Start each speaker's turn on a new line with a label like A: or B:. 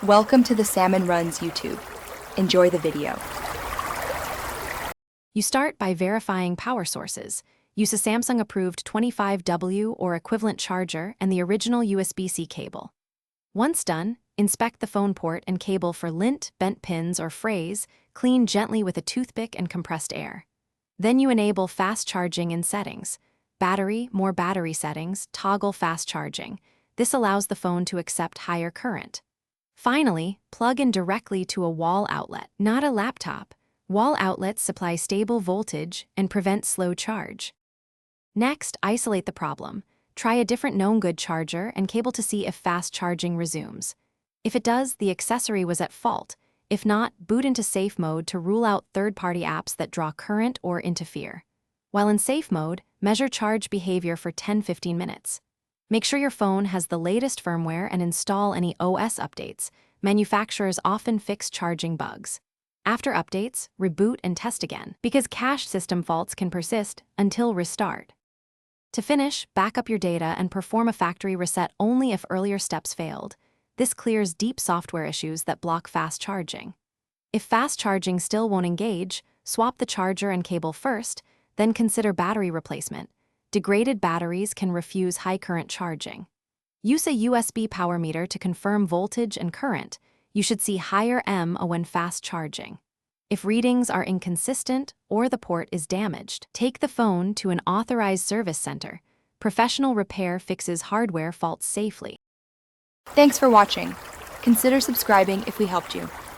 A: Welcome to the Salmon Runs YouTube. Enjoy the video.
B: You start by verifying power sources. Use a Samsung-approved 25W or equivalent charger and the original USB-C cable. Once done, inspect the phone port and cable for lint, bent pins, or frays. Clean gently with a toothpick and compressed air. Then you enable fast charging in settings. Battery, more battery settings, toggle fast charging. This allows the phone to accept higher current. Finally, plug in directly to a wall outlet, not a laptop. Wall outlets supply stable voltage and prevent slow charge. Next, isolate the problem. Try a different known good charger and cable to see if fast charging resumes. If it does, the accessory was at fault. If not, boot into safe mode to rule out third-party apps that draw current or interfere. While in safe mode, measure charge behavior for 10-15 minutes. Make sure your phone has the latest firmware and install any OS updates. Manufacturers often fix charging bugs. After updates, reboot and test again, because cache system faults can persist until restart. To finish, back up your data and perform a factory reset only if earlier steps failed. This clears deep software issues that block fast charging. If fast charging still won't engage, swap the charger and cable first, then consider battery replacement. Degraded batteries can refuse high current charging. Use a USB power meter to confirm voltage and current. You should see higher M when fast charging. If readings are inconsistent or the port is damaged, take the phone to an authorized service center. Professional repair fixes hardware faults safely.
A: Thanks for watching. Consider subscribing if we helped you.